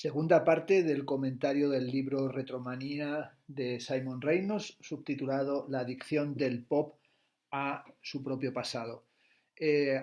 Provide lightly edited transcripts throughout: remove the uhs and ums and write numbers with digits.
Segunda parte del comentario del libro Retromanía de Simon Reynolds, subtitulado La adicción del pop a su propio pasado.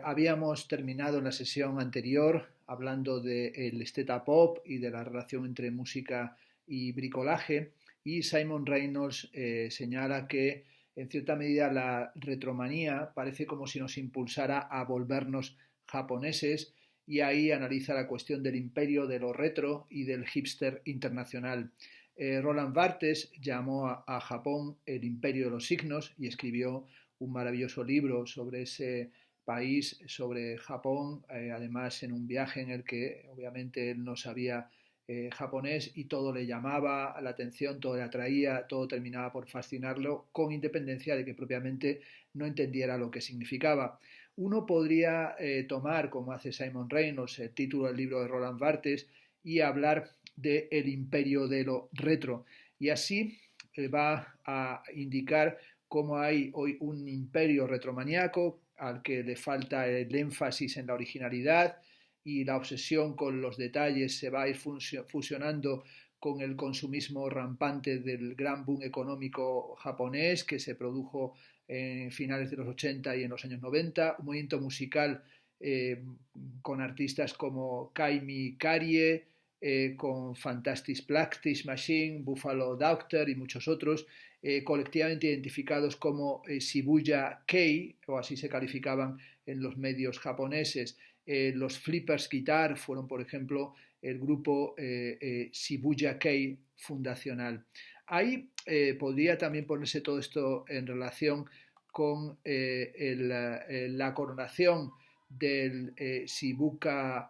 Habíamos terminado en la sesión anterior hablando del esteta pop y de la relación entre música y bricolaje, y Simon Reynolds señala que en cierta medida la retromanía parece como si nos impulsara a volvernos japoneses, y ahí analiza la cuestión del imperio de lo retro y del hipster internacional. Roland Barthes llamó a Japón el imperio de los signos y escribió un maravilloso libro sobre ese país, sobre Japón, además en un viaje en el que obviamente él no sabía japonés y todo le llamaba la atención, todo le atraía, todo terminaba por fascinarlo, con independencia de que propiamente no entendiera lo que significaba. Uno podría tomar, como hace Simon Reynolds, el título del libro de Roland Barthes y hablar de el imperio de lo retro. Y así va a indicar cómo hay hoy un imperio retromaniaco al que le falta el énfasis en la originalidad, y la obsesión con los detalles se va a ir fusionando con el consumismo rampante del gran boom económico japonés que se produjo en finales de los 80 y en los años 90, un movimiento musical con artistas como Kaimi Karie, con Fantastic Practice Machine, Buffalo Doctor y muchos otros, colectivamente identificados como Shibuya Kei, o así se calificaban en los medios japoneses. Los Flippers Guitar fueron, por ejemplo, el grupo Shibuya Kei fundacional. Ahí podría también ponerse todo esto en relación con la coronación del Shibuya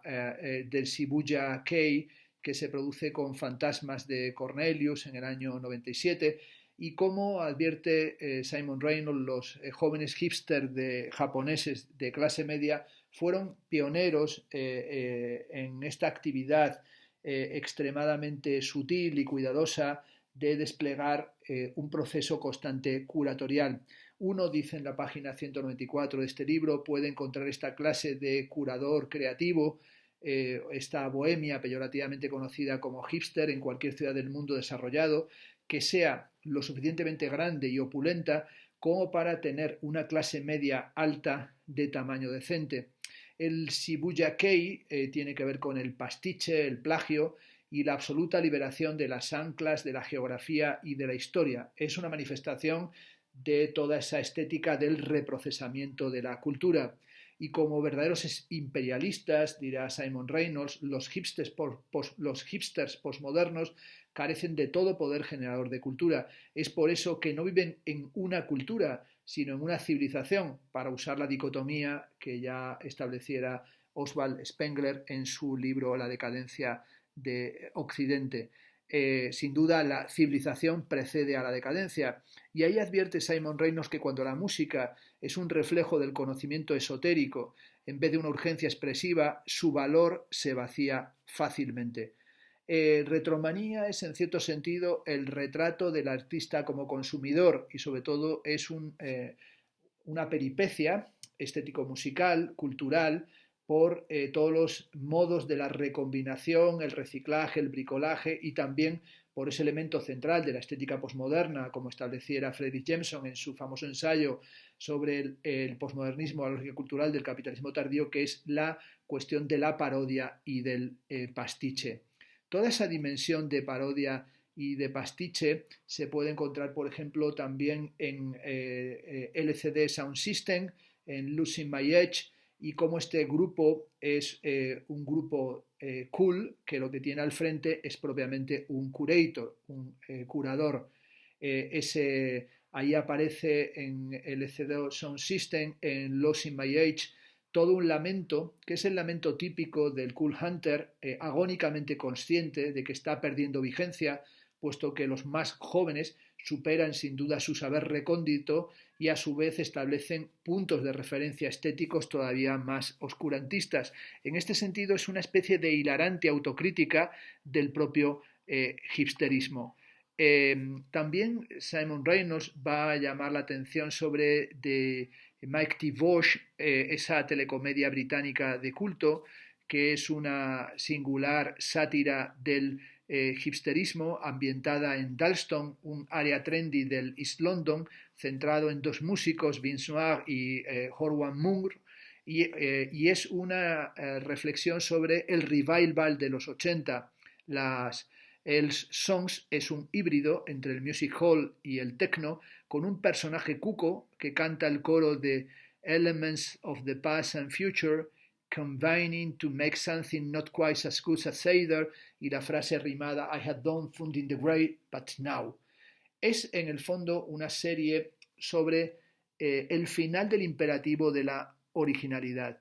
Kei, que se produce con Fantasmas de Cornelius en el año 97, y como advierte Simon Reynolds, los jóvenes hipster japoneses de clase media fueron pioneros en esta actividad extremadamente sutil y cuidadosa de desplegar un proceso constante curatorial. Uno, dice en la página 194 de este libro, puede encontrar esta clase de curador creativo, esta bohemia peyorativamente conocida como hipster, en cualquier ciudad del mundo desarrollado, que sea lo suficientemente grande y opulenta como para tener una clase media alta de tamaño decente. El Shibuya Kei tiene que ver con el pastiche, el plagio y la absoluta liberación de las anclas de la geografía y de la historia. Es una manifestación de toda esa estética del reprocesamiento de la cultura. Y como verdaderos imperialistas, dirá Simon Reynolds, los hipsters postmodernos carecen de todo poder generador de cultura. Es por eso que no viven en una cultura, sino en una civilización, para usar la dicotomía que ya estableciera Oswald Spengler en su libro La decadencia de Occidente. Sin duda, la civilización precede a la decadencia. Y ahí advierte Simon Reynolds que cuando la música es un reflejo del conocimiento esotérico, en vez de una urgencia expresiva, su valor se vacía fácilmente. Retromanía es en cierto sentido el retrato del artista como consumidor, y sobre todo es una peripecia estético-musical, cultural, por todos los modos de la recombinación, el reciclaje, el bricolaje, y también por ese elemento central de la estética posmoderna, como estableciera Fredric Jameson en su famoso ensayo sobre el posmodernismo, la lógica cultural del capitalismo tardío, que es la cuestión de la parodia y del pastiche. Toda esa dimensión de parodia y de pastiche se puede encontrar, por ejemplo, también en LCD Sound System, en Losing My Edge, y cómo este grupo es un grupo cool, que lo que tiene al frente es propiamente un curator, un curador. Ahí aparece en LCD Sound System, en Losing My Age, todo un lamento, que es el lamento típico del cool hunter, agónicamente consciente de que está perdiendo vigencia, puesto que los más jóvenes superan sin duda su saber recóndito y a su vez establecen puntos de referencia estéticos todavía más oscurantistas. En este sentido es una especie de hilarante autocrítica del propio hipsterismo. También Simon Reynolds va a llamar la atención sobre Mike T. Bosch, esa telecomedia británica de culto que es una singular sátira del hipsterismo, ambientada en Dalston, un área trendy del East London, centrado en dos músicos, Vince Noir y Horwan Moore, y es una reflexión sobre el revival de los 80. Els Songs es un híbrido entre el music hall y el techno, con un personaje cuco que canta el coro de Elements of the Past and Future, combining to make something not quite as good as either, y la frase rimada I had done funding the great, but now. Es en el fondo una serie sobre el final del imperativo de la originalidad,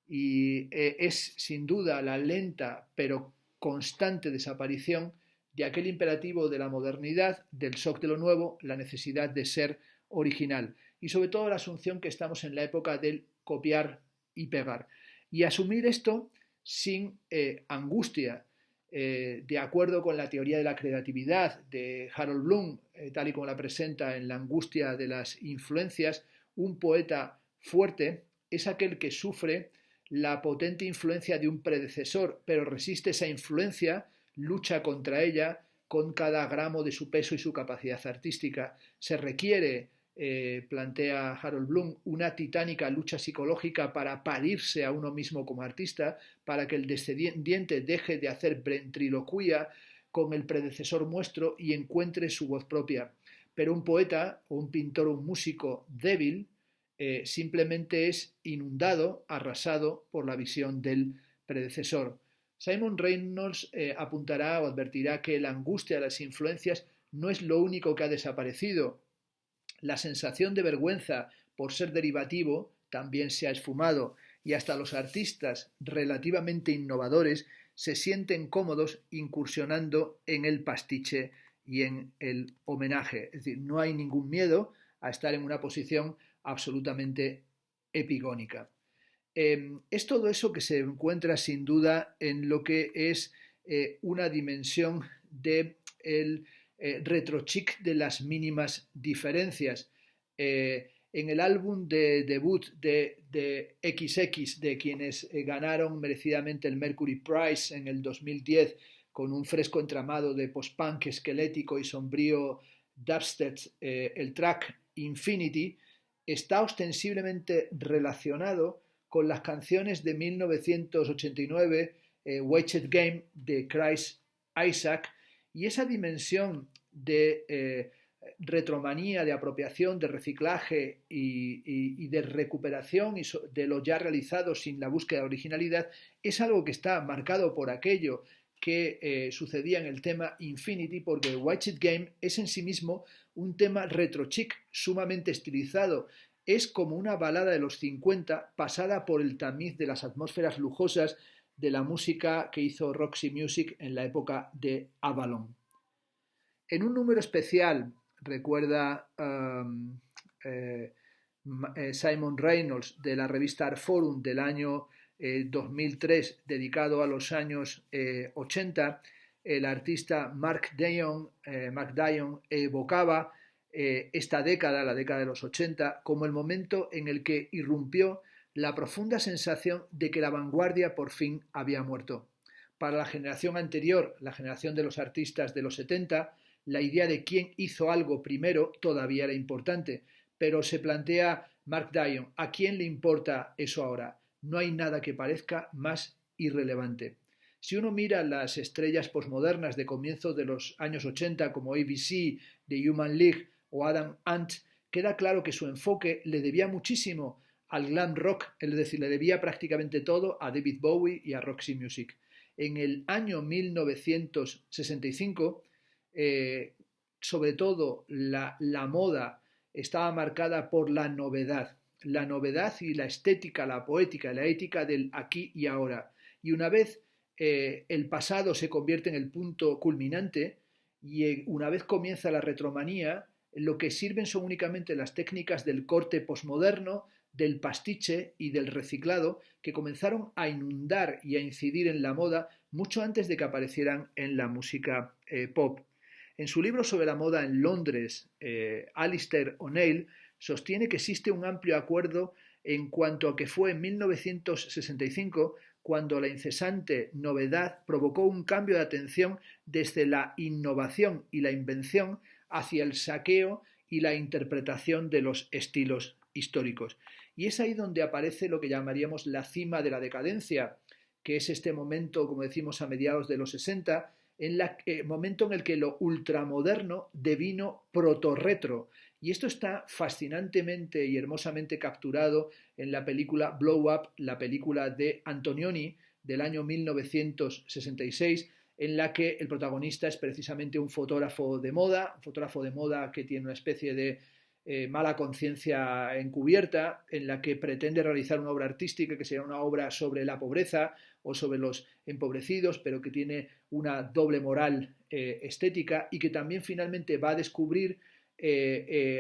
y es sin duda la lenta pero constante desaparición de aquel imperativo de la modernidad, del shock de lo nuevo, la necesidad de ser original, y sobre todo la asunción que estamos en la época del copiar y pegar. Y asumir esto sin angustia, de acuerdo con la teoría de la creatividad de Harold Bloom, tal y como la presenta en La angustia de las influencias, un poeta fuerte es aquel que sufre la potente influencia de un predecesor, pero resiste esa influencia, lucha contra ella con cada gramo de su peso y su capacidad artística. Se requiere, plantea Harold Bloom, una titánica lucha psicológica para parirse a uno mismo como artista, para que el descendiente deje de hacer ventriloquía con el predecesor muestro y encuentre su voz propia. Pero un poeta o un pintor o un músico débil simplemente es inundado, arrasado por la visión del predecesor. Simon Reynolds apuntará o advertirá que la angustia de las influencias no es lo único que ha desaparecido. La sensación de vergüenza por ser derivativo también se ha esfumado, y hasta los artistas relativamente innovadores se sienten cómodos incursionando en el pastiche y en el homenaje. Es decir, no hay ningún miedo a estar en una posición absolutamente epigónica. Es todo eso que se encuentra sin duda en lo que es una dimensión del retrochic de las mínimas diferencias. En el álbum de debut de XX, de quienes ganaron merecidamente el Mercury Prize en el 2010, con un fresco entramado de post-punk esquelético y sombrío dubstep, el track Infinity está ostensiblemente relacionado con las canciones de 1989, Witcher Game de Chris Isaak, y esa dimensión de retromanía, de apropiación, de reciclaje y de recuperación de lo ya realizado sin la búsqueda de originalidad es algo que está marcado por aquello que sucedía en el tema Infinity, porque Witcher Game es en sí mismo un tema retro-chic, sumamente estilizado. Es como una balada de los 50 pasada por el tamiz de las atmósferas lujosas de la música que hizo Roxy Music en la época de Avalon. En un número especial, recuerda Simon Reynolds, de la revista Art Forum del año 2003, dedicado a los años 80, el artista Mark Dion evocaba esta década, la década de los 80, como el momento en el que irrumpió la profunda sensación de que la vanguardia por fin había muerto. Para la generación anterior, la generación de los artistas de los 70, la idea de quién hizo algo primero todavía era importante, pero se plantea Mark Dion, ¿a quién le importa eso ahora? No hay nada que parezca más irrelevante. Si uno mira las estrellas posmodernas de comienzos de los años 80 como ABC, The Human League o Adam Ant, queda claro que su enfoque le debía muchísimo al glam rock, es decir, le debía prácticamente todo a David Bowie y a Roxy Music. En el año 1965, sobre todo la moda estaba marcada por la novedad y la estética, la poética, la ética del aquí y ahora. Y una vez el pasado se convierte en el punto culminante y una vez comienza la retromanía, lo que sirven son únicamente las técnicas del corte posmoderno, del pastiche y del reciclado, que comenzaron a inundar y a incidir en la moda mucho antes de que aparecieran en la música pop. En su libro sobre la moda en Londres, Alistair O'Neill sostiene que existe un amplio acuerdo en cuanto a que fue en 1965 cuando la incesante novedad provocó un cambio de atención desde la innovación y la invención hacia el saqueo y la interpretación de los estilos históricos. Y es ahí donde aparece lo que llamaríamos la cima de la decadencia, que es este momento, como decimos, a mediados de los 60, momento en el que lo ultramoderno devino proto-retro. Y esto está fascinantemente y hermosamente capturado en la película Blow Up, la película de Antonioni del año 1966, en la que el protagonista es precisamente un fotógrafo de moda que tiene una especie de mala conciencia encubierta, en la que pretende realizar una obra artística que sería una obra sobre la pobreza o sobre los empobrecidos, pero que tiene una doble moral estética, y que también finalmente va a descubrir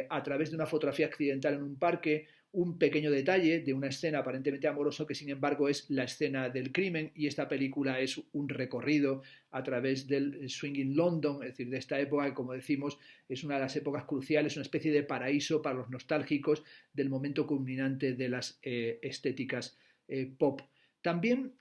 a través de una fotografía accidental en un parque un pequeño detalle de una escena aparentemente amorosa que sin embargo es la escena del crimen. Y esta película es un recorrido a través del swinging London, es decir, de esta época que, como decimos, es una de las épocas cruciales, una especie de paraíso para los nostálgicos del momento culminante de las estéticas pop. También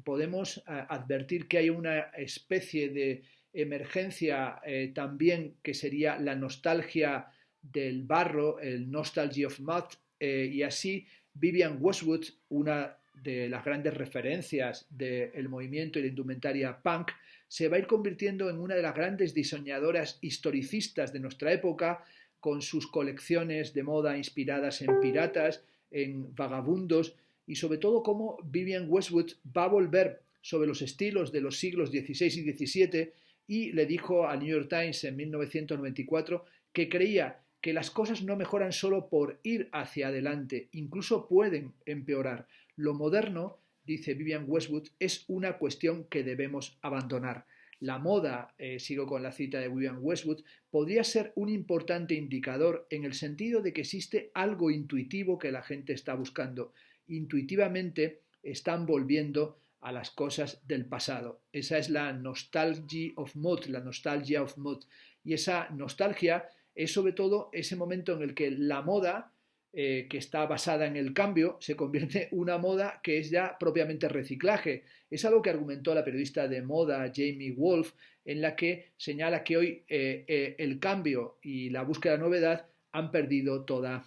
podemos advertir que hay una especie de emergencia también que sería la nostalgia del barro, el Nostalgia of Mud, y así Vivienne Westwood, una de las grandes referencias del movimiento y la indumentaria punk, se va a ir convirtiendo en una de las grandes diseñadoras historicistas de nuestra época, con sus colecciones de moda inspiradas en piratas, en vagabundos, y sobre todo cómo Vivienne Westwood va a volver sobre los estilos de los siglos XVI y XVII, y le dijo al New York Times en 1994 que creía que las cosas no mejoran solo por ir hacia adelante, incluso pueden empeorar. Lo moderno, dice Vivienne Westwood, es una cuestión que debemos abandonar. La moda, sigo con la cita de Vivienne Westwood, podría ser un importante indicador en el sentido de que existe algo intuitivo que la gente está buscando. Intuitivamente están volviendo a las cosas del pasado. Esa es la nostalgia of mode, la nostalgia of mode. Y esa nostalgia es sobre todo ese momento en el que la moda, que está basada en el cambio, se convierte en una moda que es ya propiamente reciclaje. Es algo que argumentó la periodista de moda Jamie Wolf, en la que señala que hoy el cambio y la búsqueda de novedad han perdido toda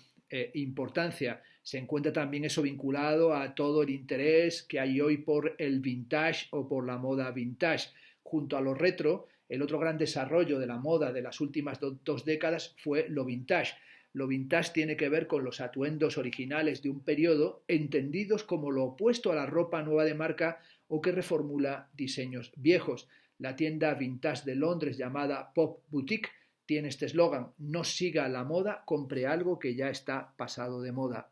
importancia. Se encuentra también eso vinculado a todo el interés que hay hoy por el vintage o por la moda vintage. Junto a lo retro, el otro gran desarrollo de la moda de las últimas dos décadas fue lo vintage. Lo vintage tiene que ver con los atuendos originales de un periodo, entendidos como lo opuesto a la ropa nueva de marca o que reformula diseños viejos. La tienda vintage de Londres llamada Pop Boutique tiene este eslogan: no siga la moda, compre algo que ya está pasado de moda.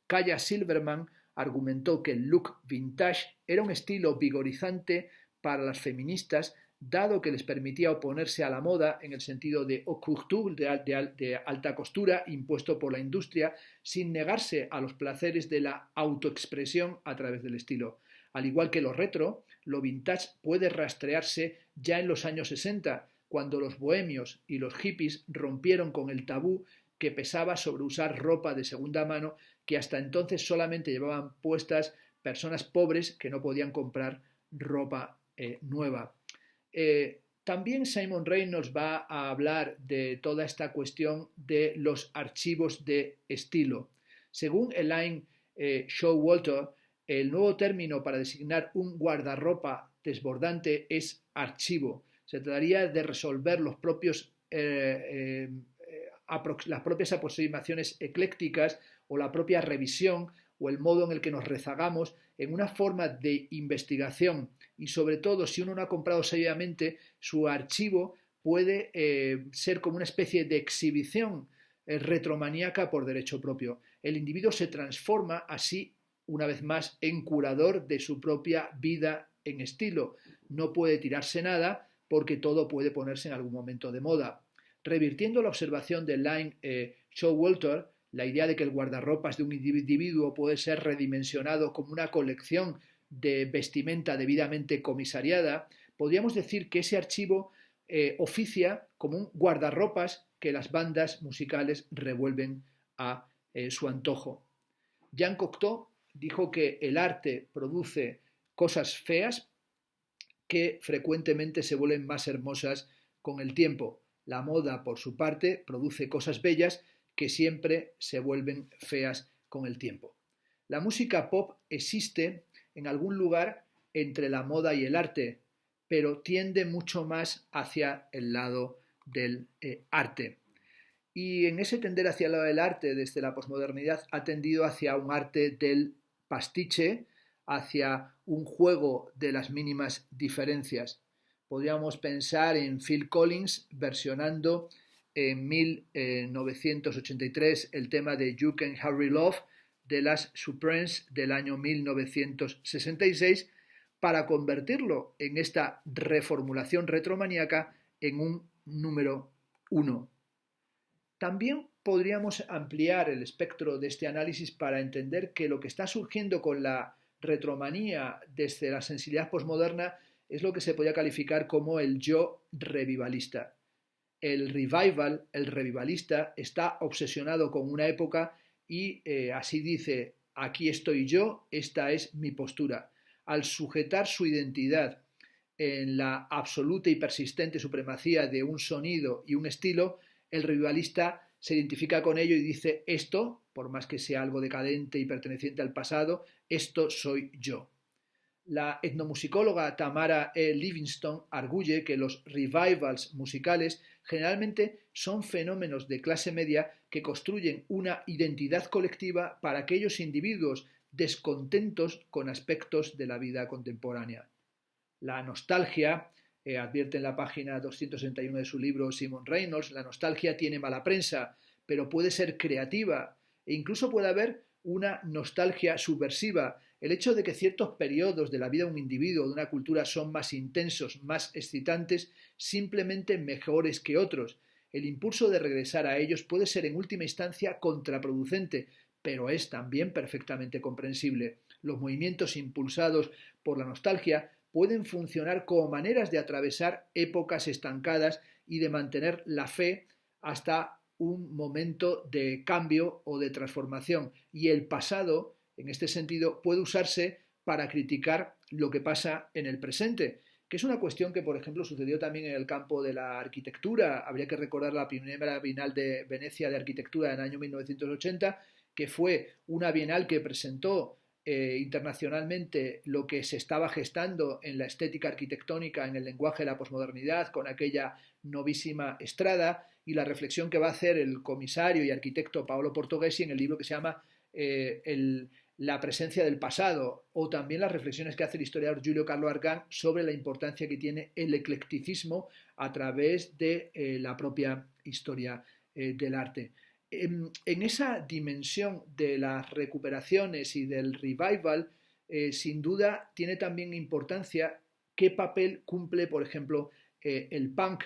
Kaya Silverman argumentó que el look vintage era un estilo vigorizante para las feministas, dado que les permitía oponerse a la moda en el sentido de haute couture, de alta costura, impuesto por la industria, sin negarse a los placeres de la autoexpresión a través del estilo. Al igual que lo retro, lo vintage puede rastrearse ya en los años 60, cuando los bohemios y los hippies rompieron con el tabú que pesaba sobre usar ropa de segunda mano que hasta entonces solamente llevaban puestas personas pobres que no podían comprar ropa nueva. También Simon Reynolds va a hablar de toda esta cuestión de los archivos de estilo. Según Elaine Showalter, el nuevo término para designar un guardarropa desbordante es archivo. Se trataría de resolver las propias aproximaciones eclécticas o la propia revisión o el modo en el que nos rezagamos en una forma de investigación, y sobre todo si uno no ha comprado seriamente, su archivo puede ser como una especie de exhibición retromaníaca por derecho propio. El individuo se transforma así, una vez más, en curador de su propia vida en estilo. No puede tirarse nada porque todo puede ponerse en algún momento de moda. Revirtiendo la observación de Elaine Showalter, la idea de que el guardarropas de un individuo puede ser redimensionado como una colección de vestimenta debidamente comisariada, podríamos decir que ese archivo oficia como un guardarropas que las bandas musicales revuelven a su antojo. Jean Cocteau, dijo que el arte produce cosas feas que frecuentemente se vuelven más hermosas con el tiempo. La moda, por su parte, produce cosas bellas que siempre se vuelven feas con el tiempo. La música pop existe en algún lugar entre la moda y el arte, pero tiende mucho más hacia el lado del arte. Y en ese tender hacia el lado del arte, desde la posmodernidad, ha tendido hacia un arte del pastiche, hacia un juego de las mínimas diferencias. Podríamos pensar en Phil Collins versionando en 1983 el tema de You Can Hurry Love de las Supremes del año 1966 para convertirlo en esta reformulación retromaníaca en un número 1. También podríamos ampliar el espectro de este análisis para entender que lo que está surgiendo con la retromanía desde la sensibilidad posmoderna es lo que se podría calificar como el yo revivalista. El revival, el revivalista, está obsesionado con una época y así dice, aquí estoy yo, esta es mi postura. Al sujetar su identidad en la absoluta y persistente supremacía de un sonido y un estilo, el revivalista se identifica con ello y dice, esto, por más que sea algo decadente y perteneciente al pasado, esto soy yo. La etnomusicóloga Tamara E. Livingston arguye que los revivals musicales generalmente son fenómenos de clase media que construyen una identidad colectiva para aquellos individuos descontentos con aspectos de la vida contemporánea. La nostalgia, advierte en la página 261 de su libro Simon Reynolds, la nostalgia tiene mala prensa, pero puede ser creativa e incluso puede haber una nostalgia subversiva. El hecho de que ciertos periodos de la vida de un individuo o de una cultura son más intensos, más excitantes, simplemente mejores que otros. El impulso de regresar a ellos puede ser en última instancia contraproducente, pero es también perfectamente comprensible. Los movimientos impulsados por la nostalgia pueden funcionar como maneras de atravesar épocas estancadas y de mantener la fe hasta un momento de cambio o de transformación. Y el pasado, en este sentido, puede usarse para criticar lo que pasa en el presente, que es una cuestión que, por ejemplo, sucedió también en el campo de la arquitectura. Habría que recordar la primera Bienal de Venecia de Arquitectura en el año 1980, que fue una bienal que presentó internacionalmente lo que se estaba gestando en la estética arquitectónica, en el lenguaje de la posmodernidad, con aquella novísima Estrada, y la reflexión que va a hacer el comisario y arquitecto Paolo Portoghesi en el libro que se llama La presencia del pasado, o también las reflexiones que hace el historiador Giulio Carlo Argan sobre la importancia que tiene el eclecticismo a través de la propia historia del arte. En esa dimensión de las recuperaciones y del revival, sin duda tiene también importancia qué papel cumple, por ejemplo, el punk,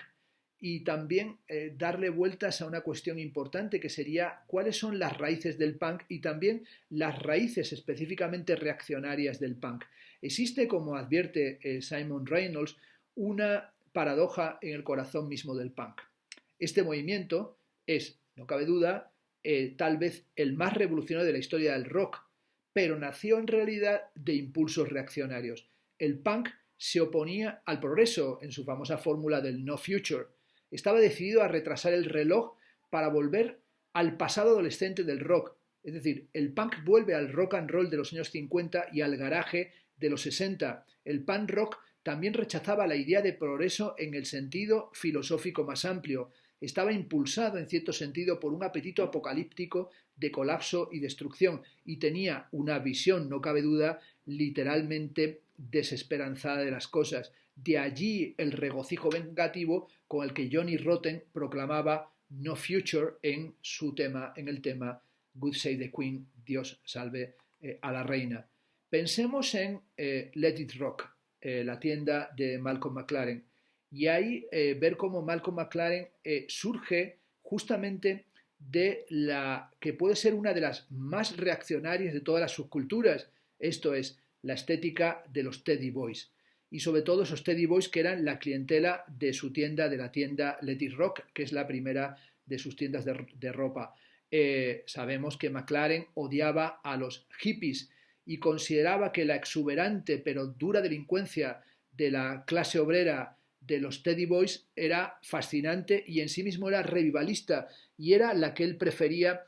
y también darle vueltas a una cuestión importante que sería cuáles son las raíces del punk y también las raíces específicamente reaccionarias del punk. Existe, como advierte Simon Reynolds, una paradoja en el corazón mismo del punk. Este movimiento es, no cabe duda, tal vez el más revolucionario de la historia del rock, pero nació en realidad de impulsos reaccionarios. El punk se oponía al progreso en su famosa fórmula del no future. Estaba decidido a retrasar el reloj para volver al pasado adolescente del rock. Es decir, el punk vuelve al rock and roll de los años 50 y al garaje de los 60. El punk rock también rechazaba la idea de progreso en el sentido filosófico más amplio. Estaba impulsado en cierto sentido por un apetito apocalíptico de colapso y destrucción y tenía una visión, no cabe duda, literalmente desesperanzada de las cosas. De allí el regocijo vengativo con el que Johnny Rotten proclamaba No Future en su tema, en el tema God Save the Queen, Dios salve a la reina. Pensemos en Let It Rock, la tienda de Malcolm McLaren, y ahí ver cómo Malcolm McLaren surge justamente de la que puede ser una de las más reaccionarias de todas las subculturas, esto es, la estética de los Teddy Boys. Y sobre todo esos Teddy Boys que eran la clientela de su tienda, de la tienda Let It Rock, que es la primera de sus tiendas de ropa. Sabemos que McLaren odiaba a los hippies y consideraba que la exuberante pero dura delincuencia de la clase obrera de los Teddy Boys era fascinante y en sí mismo era revivalista y era la que él prefería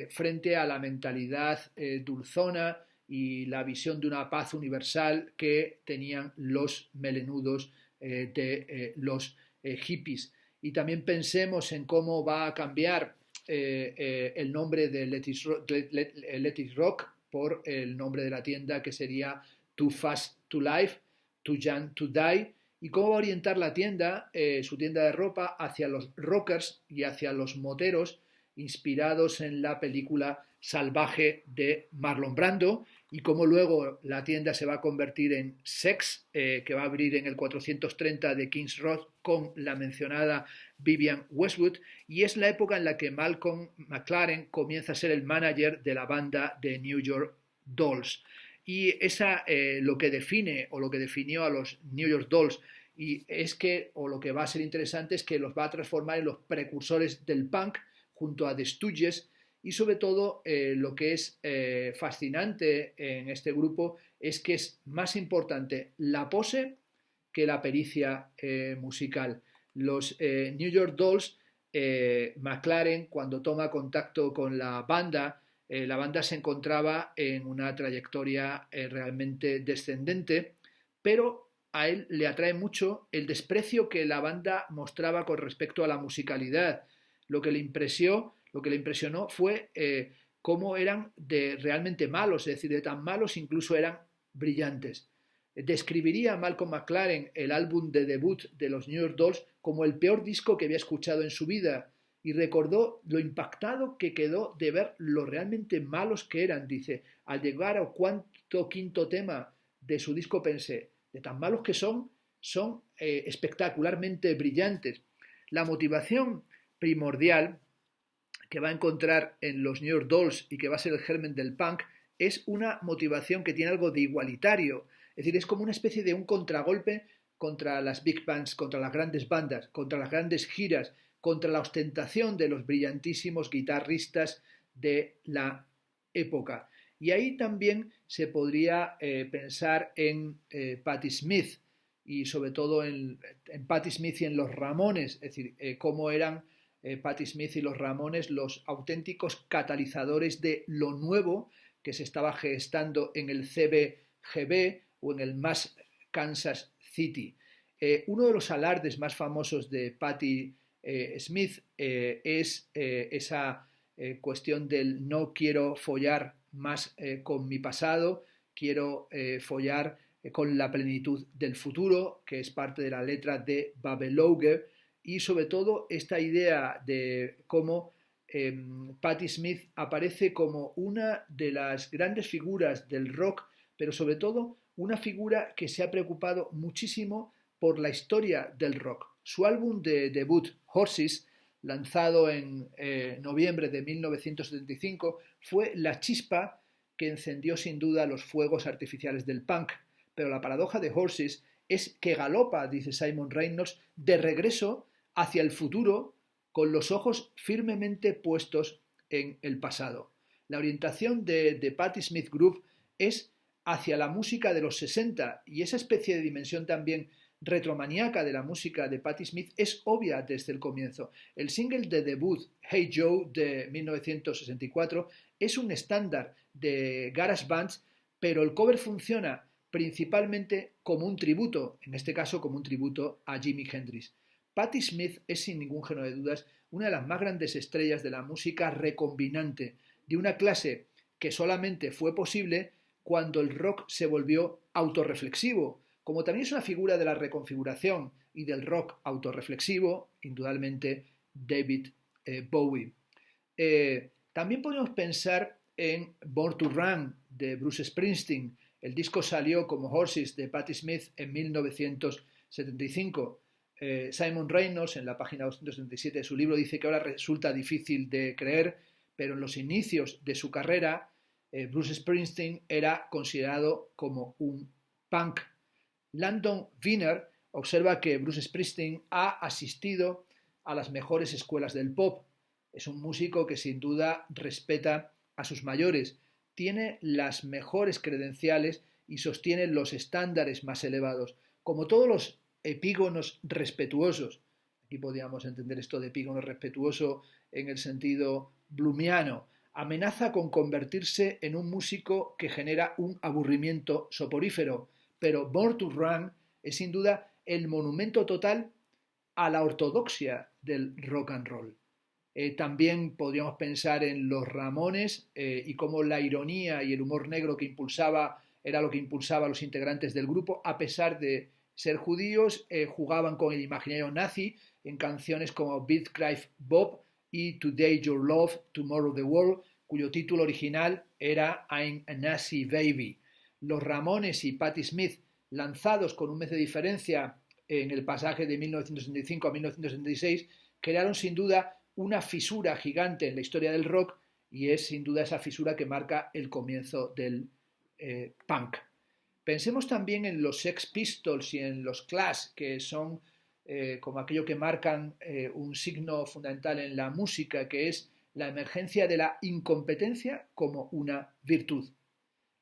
frente a la mentalidad dulzona y la visión de una paz universal que tenían los melenudos de los hippies. Y también pensemos en cómo va a cambiar el nombre de Let It Rock por el nombre de la tienda, que sería Too Fast to Life, Too Young to Die, y cómo va a orientar la tienda, su tienda de ropa, hacia los rockers y hacia los moteros, inspirados en la película Salvaje de Marlon Brando, y cómo luego la tienda se va a convertir en Sex, que va a abrir en el 430 de King's Road con la mencionada Vivian Westwood, y es la época en la que Malcolm McLaren comienza a ser el manager de la banda de New York Dolls. Y esa lo que define o lo que definió a los New York Dolls y es que, o lo que va a ser interesante es que los va a transformar en los precursores del punk junto a The Stooges. Y sobre todo lo que es fascinante en este grupo es que es más importante la pose que la pericia musical. Los New York Dolls, McLaren, cuando toma contacto con la banda se encontraba en una trayectoria realmente descendente, pero a él le atrae mucho el desprecio que la banda mostraba con respecto a la musicalidad. Lo que le impresionó fue cómo eran realmente malos, es decir, de tan malos incluso eran brillantes. Describiría a Malcolm McLaren el álbum de debut de los New York Dolls como el peor disco que había escuchado en su vida y recordó lo impactado que quedó de ver lo realmente malos que eran. Dice, al llegar al quinto tema de su disco pensé, de tan malos que son espectacularmente brillantes. La motivación primordial que va a encontrar en los New York Dolls y que va a ser el germen del punk es una motivación que tiene algo de igualitario, es decir, es como una especie de un contragolpe contra las big bands, contra las grandes bandas, contra las grandes giras, contra la ostentación de los brillantísimos guitarristas de la época. Y ahí también se podría pensar en Patti Smith y sobre todo en Patti Smith y en los Ramones, es decir, cómo eran Patti Smith y los Ramones los auténticos catalizadores de lo nuevo que se estaba gestando en el CBGB o en el Mass Kansas City. Uno de los alardes más famosos de Patti Smith es esa cuestión del no quiero follar más con mi pasado, quiero follar con la plenitud del futuro, que es parte de la letra de Babelouge, y sobre todo esta idea de cómo Patti Smith aparece como una de las grandes figuras del rock, pero sobre todo una figura que se ha preocupado muchísimo por la historia del rock. Su álbum de debut, Horses, lanzado en noviembre de 1975, fue la chispa que encendió sin duda los fuegos artificiales del punk. Pero la paradoja de Horses es que galopa, dice Simon Reynolds, de regreso hacia el futuro con los ojos firmemente puestos en el pasado. La orientación de Patti Smith Group es hacia la música de los 60 y esa especie de dimensión también retromaníaca de la música de Patti Smith es obvia desde el comienzo. El single de debut Hey Joe de 1964 es un estándar de garage bands, pero el cover funciona principalmente como un tributo, en este caso como un tributo a Jimi Hendrix. Patti Smith es sin ningún género de dudas una de las más grandes estrellas de la música recombinante, de una clase que solamente fue posible cuando el rock se volvió autorreflexivo, como también es una figura de la reconfiguración y del rock autorreflexivo, indudablemente David Bowie. También podemos pensar en Born to Run de Bruce Springsteen. El disco salió como Horses de Patti Smith en 1975. Simon Reynolds en la página 277 de su libro dice que ahora resulta difícil de creer, pero en los inicios de su carrera Bruce Springsteen era considerado como un punk. Landon Wiener observa que Bruce Springsteen ha asistido a las mejores escuelas del pop. Es un músico que sin duda respeta a sus mayores, tiene las mejores credenciales y sostiene los estándares más elevados. Como todos los epígonos respetuosos, aquí podríamos entender esto de epígono respetuoso en el sentido blumiano, amenaza con convertirse en un músico que genera un aburrimiento soporífero, pero Born to Run es sin duda el monumento total a la ortodoxia del rock and roll. También podríamos pensar en los Ramones y cómo la ironía y el humor negro que impulsaba era lo que impulsaba a los integrantes del grupo, a pesar de ser judíos, jugaban con el imaginario nazi en canciones como Beat Cry Bob y Today Your Love, Tomorrow the World, cuyo título original era I'm a Nazi Baby. Los Ramones y Patti Smith, lanzados con un mes de diferencia en el pasaje de 1965 a 1966, crearon sin duda una fisura gigante en la historia del rock y es sin duda esa fisura que marca el comienzo del punk. Pensemos también en los Sex Pistols y en los Clash, que son como aquello que marcan un signo fundamental en la música, que es la emergencia de la incompetencia como una virtud.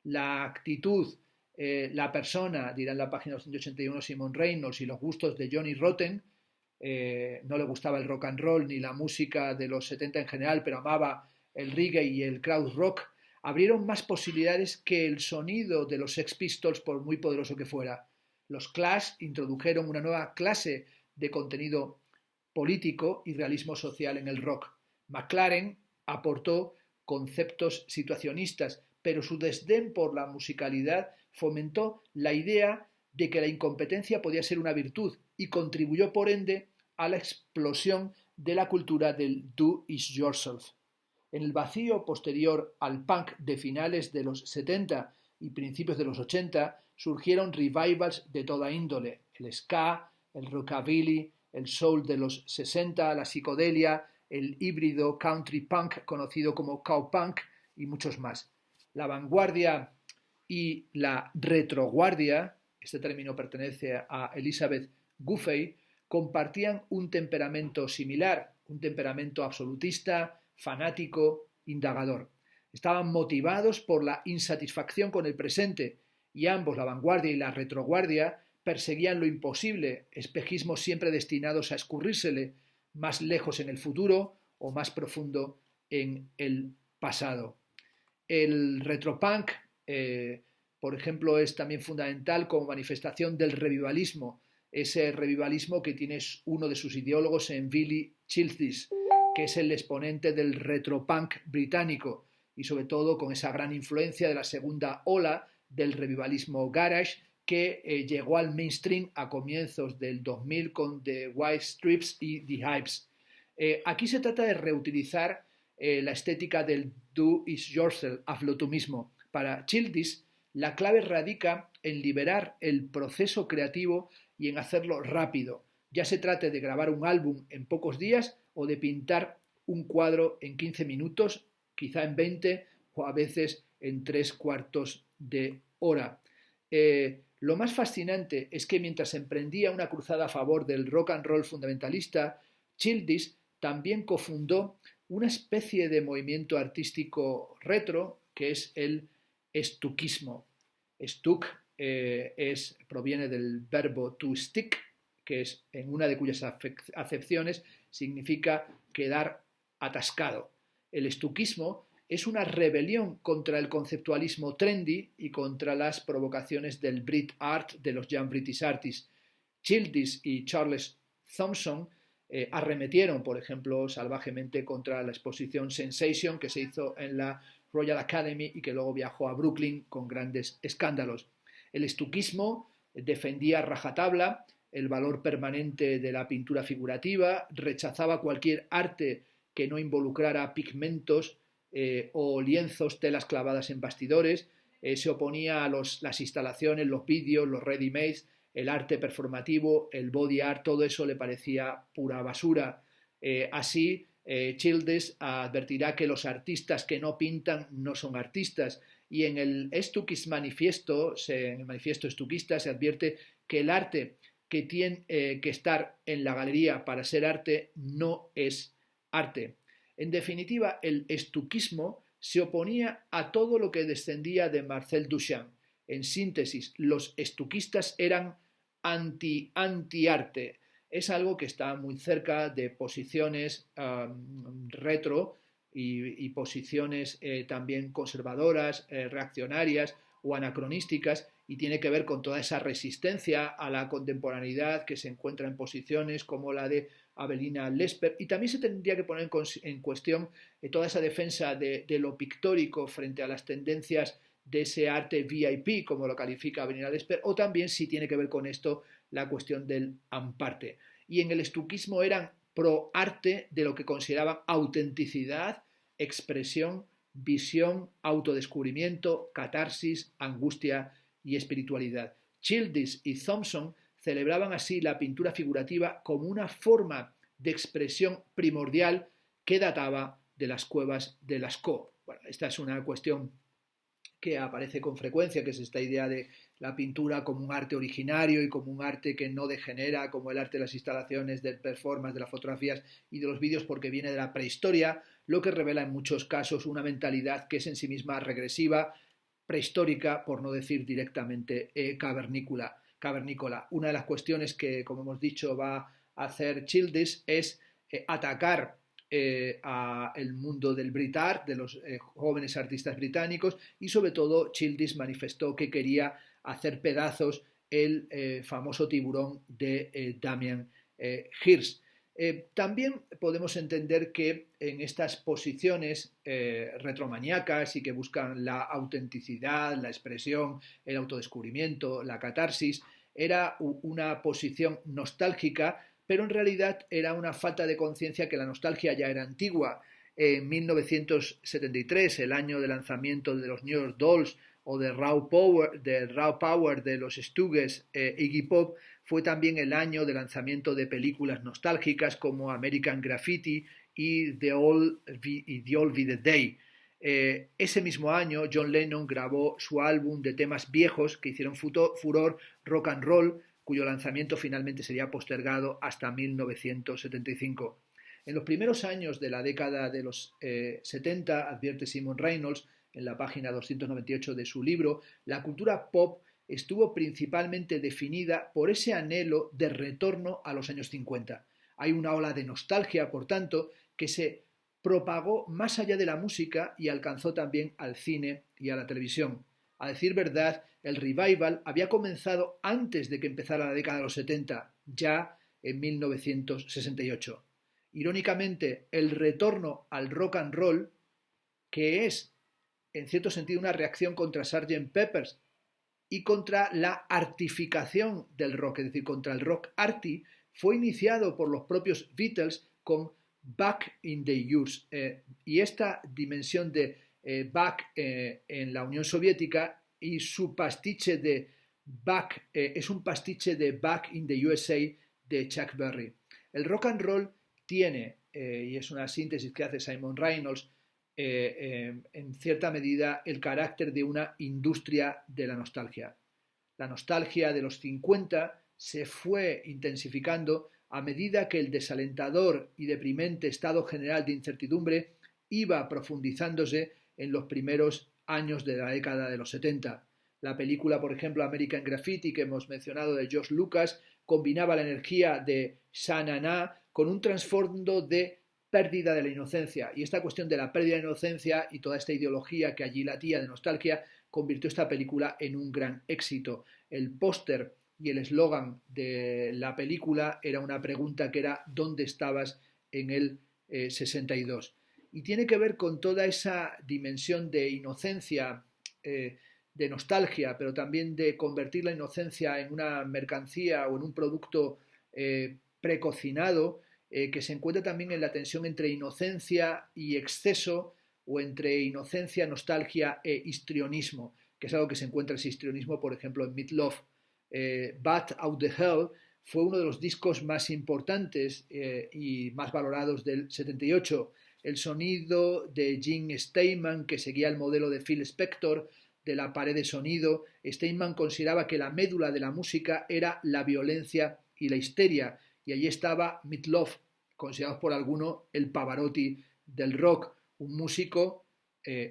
La actitud, la persona, dirá en la página 281 Simon Reynolds, y los gustos de Johnny Rotten, no le gustaba el rock and roll ni la música de los 70 en general, pero amaba el reggae y el crowd rock, abrieron más posibilidades que el sonido de los Sex Pistols, por muy poderoso que fuera. Los Clash introdujeron una nueva clase de contenido político y realismo social en el rock. McLaren aportó conceptos situacionistas, pero su desdén por la musicalidad fomentó la idea de que la incompetencia podía ser una virtud y contribuyó por ende a la explosión de la cultura del do it yourself. En el vacío posterior al punk de finales de los 70 y principios de los 80 surgieron revivals de toda índole, el ska, el rockabilly, el soul de los 60, la psicodelia, el híbrido country punk conocido como cowpunk y muchos más. La vanguardia y la retroguardia, este término pertenece a Elizabeth Guffey, compartían un temperamento similar, un temperamento absolutista, fanático, indagador. Estaban motivados por la insatisfacción con el presente y ambos, la vanguardia y la retroguardia, perseguían lo imposible, espejismos siempre destinados a escurrírsele más lejos en el futuro o más profundo en el pasado. El retropunk, por ejemplo, es también fundamental como manifestación del revivalismo, ese revivalismo que tiene uno de sus ideólogos en Billy Childish, que es el exponente del retropunk británico y sobre todo con esa gran influencia de la segunda ola del revivalismo garage que llegó al mainstream a comienzos del 2000 con The White Stripes y The Hives. Aquí se trata de reutilizar la estética del do it yourself, hazlo tú mismo. Para Childish, la clave radica en liberar el proceso creativo y en hacerlo rápido, ya se trate de grabar un álbum en pocos días o de pintar un cuadro en 15 minutos, quizá en 20 o a veces en 3/4 de hora. Lo más fascinante es que mientras emprendía una cruzada a favor del rock and roll fundamentalista, Childish también cofundó una especie de movimiento artístico retro que es el stuckismo. Stuck proviene del verbo to stick, que es en una de cuyas acepciones significa quedar atascado. El stuckismo es una rebelión contra el conceptualismo trendy y contra las provocaciones del Brit Art de los Young British Artists. Childish y Charles Thompson arremetieron, por ejemplo, salvajemente contra la exposición Sensation que se hizo en la Royal Academy y que luego viajó a Brooklyn con grandes escándalos. El stuckismo defendía a rajatabla el valor permanente de la pintura figurativa, rechazaba cualquier arte que no involucrara pigmentos o lienzos, telas clavadas en bastidores, se oponía a las instalaciones, los vídeos, los ready-mades, el arte performativo, el body art, todo eso le parecía pura basura. Así, Childish advertirá que los artistas que no pintan no son artistas, y en el Stuckist Manifiesto, en el manifiesto stuckista, se advierte que el arte que tiene que estar en la galería para ser arte no es arte. En definitiva, el stuckismo se oponía a todo lo que descendía de Marcel Duchamp. En síntesis, los estuquistas eran anti-arte. Es algo que está muy cerca de posiciones retro y posiciones también conservadoras, reaccionarias o anacronísticas, y tiene que ver con toda esa resistencia a la contemporaneidad que se encuentra en posiciones como la de Avelina Lesper, y también se tendría que poner en cuestión toda esa defensa de lo pictórico frente a las tendencias de ese arte VIP, como lo califica Avelina Lesper, o también si tiene que ver con esto la cuestión del amparte. Y en el estuquismo eran pro arte de lo que consideraban autenticidad, expresión, visión, autodescubrimiento, catarsis, angustia y espiritualidad. Childers y Thompson celebraban así la pintura figurativa como una forma de expresión primordial que databa de las cuevas de Lascaux. Bueno, esta es una cuestión que aparece con frecuencia, que es esta idea de la pintura como un arte originario y como un arte que no degenera, como el arte de las instalaciones, del performance, de las fotografías y de los vídeos, porque viene de la prehistoria, lo que revela en muchos casos una mentalidad que es en sí misma regresiva, prehistórica, por no decir directamente cavernícola. Una de las cuestiones que, como hemos dicho, va a hacer Childers es atacar a el mundo del Brit Art, de los jóvenes artistas británicos, y sobre todo Childers manifestó que quería hacer pedazos el famoso tiburón de Damien Hirst. También podemos entender que en estas posiciones retromaníacas y que buscan la autenticidad, la expresión, el autodescubrimiento, la catarsis, era una posición nostálgica, pero en realidad era una falta de conciencia que la nostalgia ya era antigua. En 1973, el año de lanzamiento de los New York Dolls o de Raw Power de los Stooges, Iggy Pop, fue también el año de lanzamiento de películas nostálgicas como American Graffiti y The Old Be the Day. Ese mismo año, John Lennon grabó su álbum de temas viejos que hicieron furor, Rock and Roll, cuyo lanzamiento finalmente sería postergado hasta 1975. En los primeros años de la década de los 70, advierte Simon Reynolds en la página 298 de su libro, la cultura pop estuvo principalmente definida por ese anhelo de retorno a los años 50. Hay una ola de nostalgia, por tanto, que se propagó más allá de la música y alcanzó también al cine y a la televisión. A decir verdad, el revival había comenzado antes de que empezara la década de los 70, ya en 1968. Irónicamente, el retorno al rock and roll, que es, en cierto sentido, una reacción contra Sgt. Pepper's y contra la artificación del rock, es decir, contra el rock arty, fue iniciado por los propios Beatles con Back in the Years. Y esta dimensión de Back en la Unión Soviética y su pastiche de Back es un pastiche de Back in the USA de Chuck Berry. El rock and roll tiene, y es una síntesis que hace Simon Reynolds, en cierta medida el carácter de una industria de la nostalgia. La nostalgia de los 50 se fue intensificando a medida que el desalentador y deprimente estado general de incertidumbre iba profundizándose en los primeros años de la década de los 70. La película, por ejemplo, American Graffiti, que hemos mencionado, de George Lucas, combinaba la energía de Sha-Na-Na con un trasfondo de pérdida de la inocencia, y esta cuestión de la pérdida de la inocencia y toda esta ideología que allí latía de nostalgia convirtió esta película en un gran éxito. El póster y el eslogan de la película era una pregunta que era ¿dónde estabas en el 62? Y tiene que ver con toda esa dimensión de inocencia, de nostalgia, pero también de convertir la inocencia en una mercancía o en un producto precocinado, que se encuentra también en la tensión entre inocencia y exceso, o entre inocencia, nostalgia e histrionismo, que es algo que se encuentra ese histrionismo, por ejemplo, en Meat Loaf. Bat Out the Hell fue uno de los discos más importantes y más valorados del 78. El sonido de Gene Steinman, que seguía el modelo de Phil Spector, de la pared de sonido. Steinman consideraba que la médula de la música era la violencia y la histeria, y allí estaba Meat Loaf, considerado por alguno el Pavarotti del rock, un músico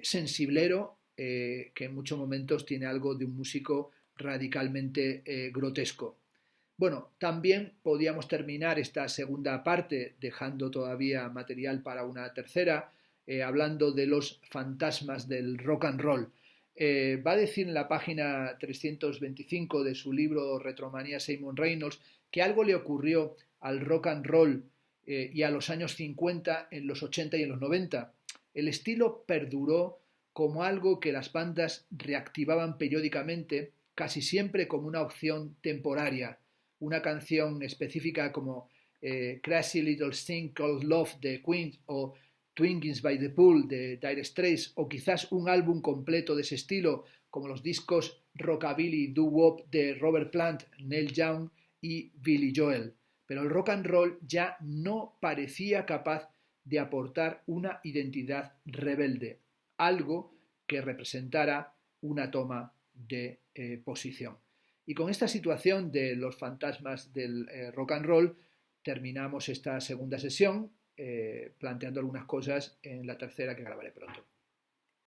sensiblero, que en muchos momentos tiene algo de un músico radicalmente grotesco. Bueno, también podíamos terminar esta segunda parte, dejando todavía material para una tercera, hablando de los fantasmas del rock and roll. Va a decir en la página 325 de su libro Retromanía Simon Reynolds que algo le ocurrió al rock and roll y a los años 50 en los 80 y en los 90. El estilo perduró como algo que las bandas reactivaban periódicamente, casi siempre como una opción temporaria. Una canción específica como Crazy Little Thing Called Love de Queen o Twinkies by the Pool de Dire Straits, o quizás un álbum completo de ese estilo como los discos Rockabilly Doo-Wop de Robert Plant, Neil Young y Billy Joel. Pero el rock and roll ya no parecía capaz de aportar una identidad rebelde, algo que representara una toma de posición. Y con esta situación de los fantasmas del rock and roll terminamos esta segunda sesión, planteando algunas cosas en la tercera que grabaré pronto.